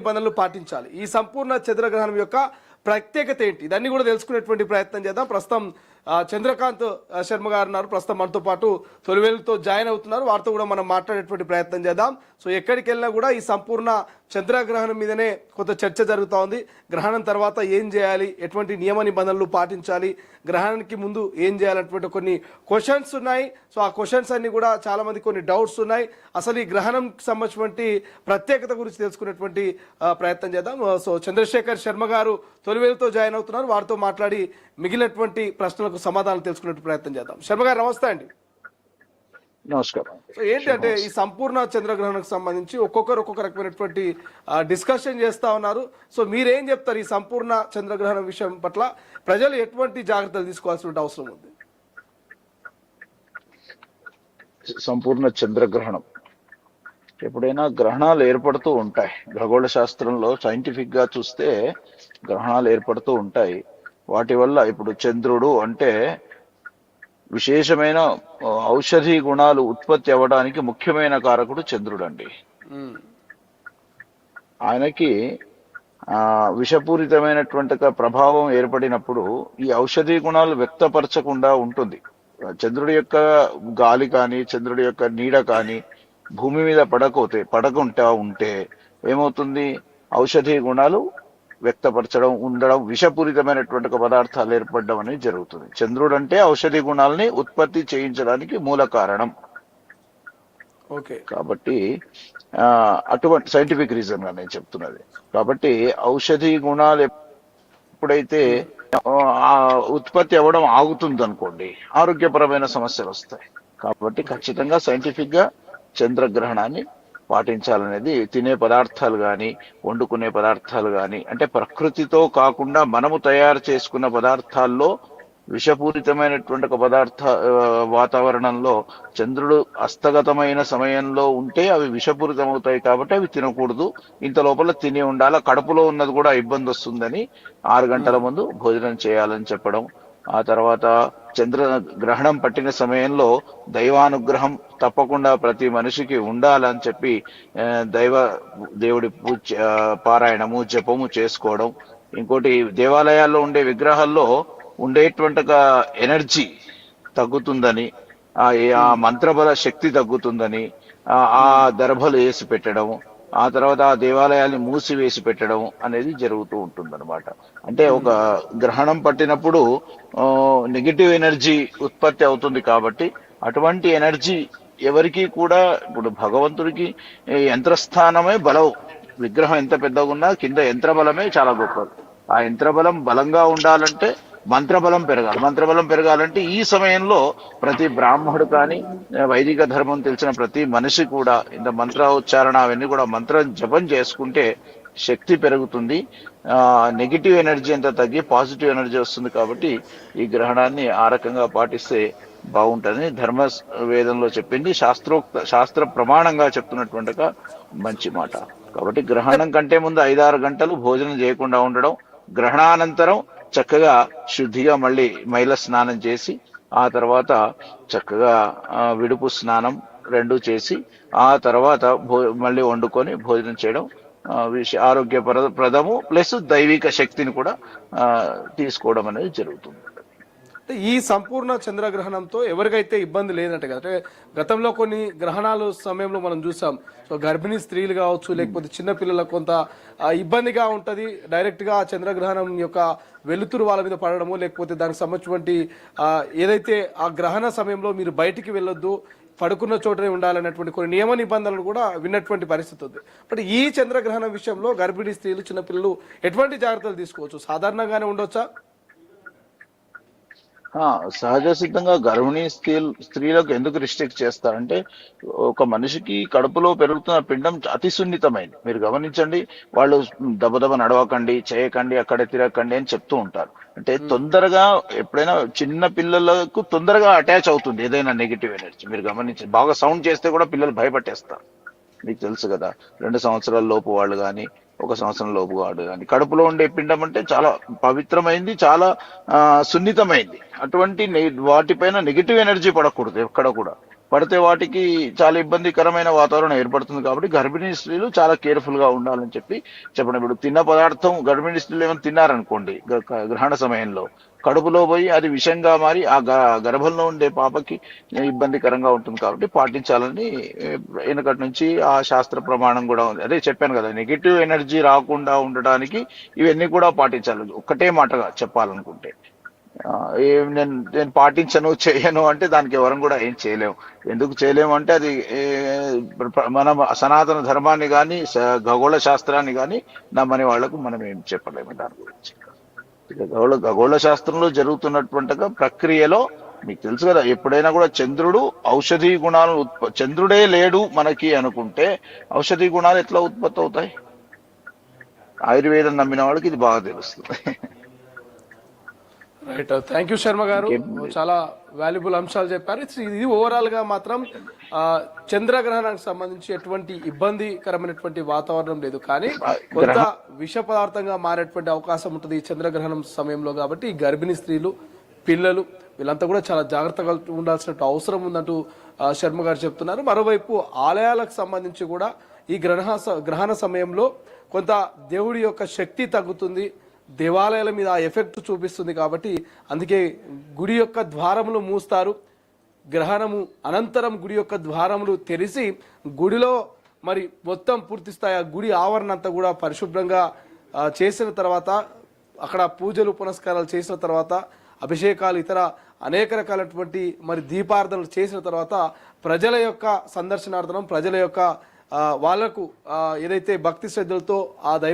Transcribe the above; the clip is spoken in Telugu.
నిబంధనలు పాటించాలి. ఈ సంపూర్ణ చంద్రగ్రహణం యొక్క ప్రత్యేకత ఏంటి, దాన్ని కూడా తెలుసుకునేటువంటి ప్రయత్నం చేద్దాం. ప్రస్తుతం చంద్రకాంత్ శర్మ గారు ఉన్నారు, ప్రస్తుతం మనతో పాటు తొలివేలుతో జాయిన్ అవుతున్నారు. వారితో కూడా మనం మాట్లాడేటువంటి ప్రయత్నం చేద్దాం. సో ఎక్కడికి వెళ్ళినా కూడా ఈ సంపూర్ణ చంద్రగ్రహణం మీదనే కొంత చర్చ జరుగుతూ ఉంది. గ్రహణం తర్వాత ఏం చేయాలి, ఎటువంటి నియమ నిబంధనలు పాటించాలి, గ్రహణానికి ముందు ఏం చేయాలన్నటువంటి కొన్ని క్వశ్చన్స్ ఉన్నాయి. సో ఆ క్వశ్చన్స్ అన్ని కూడా చాలా మంది కొన్ని డౌట్స్ ఉన్నాయి. అసలు ఈ గ్రహణంకి సంబంధించినటువంటి ప్రత్యేకత గురించి తెలుసుకునేటువంటి ప్రయత్నం చేద్దాం. సో చంద్రశేఖర్ శర్మ గారు తొలివేలుతో జాయిన్ అవుతున్నారు, వారితో మాట్లాడి మిగిలినటువంటి ప్రశ్నలకు సమాధానం తెలుసుకునే ప్రయత్నం చేద్దాం. శర్మ గారు నమస్తే అండి. నమస్కారం. సో ఏంటంటే ఈ సంపూర్ణ చంద్రగ్రహణకు సంబంధించి ఒక్కొక్కరు ఒక్కొక్క రకమైనటువంటి డిస్కషన్ చేస్తా ఉన్నారు. సో మీరేం చెప్తారు ఈ సంపూర్ణ చంద్రగ్రహణం విషయం పట్ల ప్రజలు ఎటువంటి జాగ్రత్తలు తీసుకోవాల్సిన అవసరం ఉంది? సంపూర్ణ చంద్రగ్రహణం ఎప్పుడైనా గ్రహణాలు ఏర్పడుతూ ఉంటాయి. ఖగోళ శాస్త్రంలో సైంటిఫిక్ గా చూస్తే గ్రహణాలు ఏర్పడుతూ ఉంటాయి. వాటి వల్ల ఇప్పుడు చంద్రుడు అంటే విశేషమైన ఔషధి గుణాలు ఉత్పత్తి అవ్వడానికి ముఖ్యమైన కారకుడు చంద్రుడు అండి. ఆయనకి విషపూరితమైనటువంటి ప్రభావం ఏర్పడినప్పుడు ఈ ఔషధి గుణాలు వ్యక్తపరచకుండా ఉంటుంది. చంద్రుడి యొక్క గాలి కానీ చంద్రుడి యొక్క నీడ కానీ భూమి మీద పడకుండా ఉంటే ఏమవుతుంది, ఔషధి గుణాలు వ్యక్తపరచడం ఉండడం, విషపూరితమైనటువంటి పదార్థాలు ఏర్పడడం అనేది జరుగుతుంది. చంద్రుడు అంటే ఔషధి గుణాలని ఉత్పత్తి చేయించడానికి మూల కారణం. కాబట్టి అటువంటి సైంటిఫిక్ రీజన్ గా నేను చెప్తున్నది. కాబట్టి ఔషధి గుణాలు ఎప్పుడైతే ఉత్పత్తి అవ్వడం ఆగుతుంది అనుకోండి, ఆరోగ్యపరమైన సమస్యలు వస్తాయి. కాబట్టి ఖచ్చితంగా సైంటిఫిక్ గా చంద్రగ్రహణాన్ని పాటించాలనేది, తినే పదార్థాలు కానీ వండుకునే పదార్థాలు కానీ అంటే ప్రకృతితో కాకుండా మనము తయారు చేసుకున్న పదార్థాల్లో విషపూరితమైనటువంటి ఒక వాతావరణంలో చంద్రుడు హస్తగతమైన సమయంలో ఉంటే అవి విషపూరితమవుతాయి. కాబట్టి అవి తినకూడదు. ఇంత లోపల తిని ఉండాల, కడుపులో ఉన్నది కూడా ఇబ్బంది వస్తుందని 6 గంటల ముందు భోజనం చేయాలని చెప్పడం. ఆ తర్వాత చంద్రగ్రహణం పట్టిన సమయంలో దైవానుగ్రహం తప్పకుండా ప్రతి మనిషికి ఉండాలని చెప్పి దేవుడి పారాయణము జపము చేసుకోవడం. ఇంకోటి, దేవాలయాల్లో ఉండే విగ్రహాల్లో ఉండేటువంటి ఎనర్జీ తగ్గుతుందని, ఆ మంత్రబల శక్తి తగ్గుతుందని ఆ దర్భలు వేసి పెట్టడం, ఆ తర్వాత ఆ దేవాలయాల్ని మూసివేసి పెట్టడం అనేది జరుగుతూ ఉంటుంది అనమాట. అంటే ఒక గ్రహణం పట్టినప్పుడు నెగిటివ్ ఎనర్జీ ఉత్పత్తి అవుతుంది. కాబట్టి అటువంటి ఎనర్జీ ఎవరికి కూడా, ఇప్పుడు భగవంతుడికి యంత్రస్థానమే బలం. విగ్రహం ఎంత పెద్దగా ఉన్నా కింద యంత్రబలమే చాలా గొప్పది. ఆ యంత్రబలం బలంగా ఉండాలంటే మంత్రబలం పెరగాలి. మంత్రబలం పెరగాలంటే ఈ సమయంలో ప్రతి బ్రాహ్మణుడు కానీ వైదిక ధర్మం తెలిసిన ప్రతి మనిషి కూడా ఇంత మంత్ర ఉచ్చారణ అవన్నీ కూడా మంత్రం జపం చేసుకుంటే శక్తి పెరుగుతుంది. నెగిటివ్ ఎనర్జీ అంతా తగ్గి పాజిటివ్ ఎనర్జీ వస్తుంది. కాబట్టి ఈ గ్రహణాన్ని ఆ రకంగా పాటిస్తే బాగుంటుంది. ధర్మ వేదంలో చెప్పింది, శాస్త్ర ప్రమాణంగా చెప్తున్నటువంటి మంచి మాట. కాబట్టి గ్రహణం కంటే ముందు 5-6 గంటలు భోజనం చేయకుండా ఉండడం, గ్రహణానంతరం చక్కగా శుద్ధిగా మళ్ళీ మైల స్నానం చేసి ఆ తర్వాత చక్కగా విడుపు స్నానం 2 చేసి ఆ తర్వాత మళ్ళీ వండుకొని భోజనం చేయడం ఆరోగ్యప్రదము, ప్లస్ దైవిక శక్తిని కూడా తీసుకోవడం అనేది జరుగుతుంది. ఈ సంపూర్ణ చంద్రగ్రహణంతో ఎవరికైతే ఇబ్బంది లేదంటే కదా, అంటే గతంలో కొన్ని గ్రహణాలు సమయంలో మనం చూసాం. సో గర్భిణీ స్త్రీలు కావచ్చు, లేకపోతే చిన్నపిల్లలకు కొంత ఇబ్బందిగా ఉంటుంది. డైరెక్ట్గా చంద్రగ్రహణం యొక్క వెలుతురు వాళ్ళ మీద పడడము, లేకపోతే దానికి సంబంధించినటువంటి ఏదైతే ఆ గ్రహణ సమయంలో మీరు బయటికి వెళ్ళొద్దు, పడుకున్న చోటనే ఉండాలన్నటువంటి కొన్ని నియమ నిబంధనలు కూడా విన్నటువంటి పరిస్థితి ఉంది. బట్ ఈ చంద్రగ్రహణం విషయంలో గర్భిణీ స్త్రీలు, చిన్నపిల్లలు ఎటువంటి జాగ్రత్తలు తీసుకోవచ్చు? సాధారణంగానే ఉండొచ్చా? సహజ సిద్ధంగా గర్భిణీ స్త్రీలకు ఎందుకు రిస్ట్రిక్ట్ చేస్తారంటే, ఒక మనిషికి కడుపులో పెరుగుతున్న పిండం అతి సున్నితమైంది. మీరు గమనించండి, వాళ్ళు దబదబ నడవకండి, చేయకండి, అక్కడే తిరగకండి అని చెప్తూ ఉంటారు. అంటే తొందరగా ఎప్పుడైనా చిన్న పిల్లలకు తొందరగా అటాచ్ అవుతుంది ఏదైనా నెగిటివ్ ఎనర్జీ. మీరు గమనించండి, బాగా సౌండ్ చేస్తే కూడా పిల్లలు భయపట్టేస్తారు. మీకు తెలుసు కదా, 2 సంవత్సరాల లోపు వాళ్ళు కానీ 1 సంవత్సరం లోపు వాడు కానీ కడుపులో ఉండే పిండం అంటే చాలా పవిత్రమైంది, చాలా సున్నితమైంది. అటువంటి వాటిపైన నెగిటివ్ ఎనర్జీ పడకూడదు ఎక్కడ కూడా. పడితే వాటికి చాలా ఇబ్బందికరమైన వాతావరణం ఏర్పడుతుంది. కాబట్టి గర్భిణీ స్త్రీలు చాలా కేర్ఫుల్ గా ఉండాలని చెప్పడం. ఇప్పుడు తిన్న పదార్థం గర్భిణీ స్త్రీలు ఏమైనా తిన్నారనుకోండి గ్రహణ సమయంలో కడుపులో పోయి అది విషంగా మారి ఆ గర్భంలో ఉండే పాపకి ఇబ్బందికరంగా ఉంటుంది. కాబట్టి పాటించాలని వెనకటి నుంచి ఆ శాస్త్ర ప్రమాణం కూడా ఉంది. అదే చెప్పాను కదా, నెగిటివ్ ఎనర్జీ రాకుండా ఉండడానికి ఇవన్నీ కూడా పాటించాలి. ఒక్కటే మాటగా చెప్పాలనుకుంటే నేను పాటించను చేయను అంటే దానికి ఎవరం కూడా ఏం చేయలేము. ఎందుకు చేయలేము అంటే అది మన సనాతన ధర్మాన్ని కానీ ఖగోళ శాస్త్రాన్ని కానీ నమ్మని వాళ్లకు మనం ఏం చెప్పలేము దాని గురించి. ఖగోళ శాస్త్రంలో జరుగుతున్నటువంటి ప్రక్రియలో మీకు తెలుసు కదా, ఎప్పుడైనా కూడా చంద్రుడు ఔషధీ గుణాలను చంద్రుడే లేడు మనకి అనుకుంటే ఔషధీ గుణాలు ఎట్లా ఉత్పత్తి అవుతాయి? ఆయుర్వేదం నమ్మిన వాళ్ళకి ఇది బాగా తెలుస్తుంది. రైట్, థ్యాంక్ యూ శర్మ గారు, చాలా వాల్యుబుల్ అంశాలు చెప్పారు. ఇది ఓవరాల్ గా మాత్రం చంద్రగ్రహణానికి సంబంధించి ఎటువంటి ఇబ్బందికరమైనటువంటి వాతావరణం లేదు, కానీ కొంత విష పదార్థంగా మారేటువంటి అవకాశం ఉంటుంది ఈ చంద్రగ్రహణం సమయంలో. కాబట్టి ఈ గర్భిణీ స్త్రీలు, పిల్లలు వీళ్ళంతా కూడా చాలా జాగ్రత్తగా ఉండాల్సిన అవసరం ఉందంటూ శర్మ గారు చెప్తున్నారు. మరోవైపు ఆలయాలకు సంబంధించి కూడా ఈ గ్రహణ సమయంలో కొంత దేవుడి యొక్క శక్తి తగ్గుతుంది, దేవాలయాల మీద ఆ ఎఫెక్ట్ చూపిస్తుంది. కాబట్టి అందుకే గుడి యొక్క ద్వారములు మూస్తారు. గ్రహణము అనంతరం గుడి యొక్క ద్వారములు తెరిచి గుడిలో మరి మొత్తం పూర్తి స్థాయి ఆ గుడి ఆవరణ అంతా కూడా పరిశుభ్రంగా చేసిన తర్వాత, అక్కడ పూజలు పునస్కారాలు చేసిన తర్వాత, అభిషేకాలు ఇతర అనేక రకాలైనటువంటి మరి దీపార్థనలు చేసిన తర్వాత ప్రజల యొక్క సందర్శనార్థనం, ప్రజల యొక్క వాళ్లకు ఏదైతే భక్తి శ్రద్ధలతో ఆ దైవ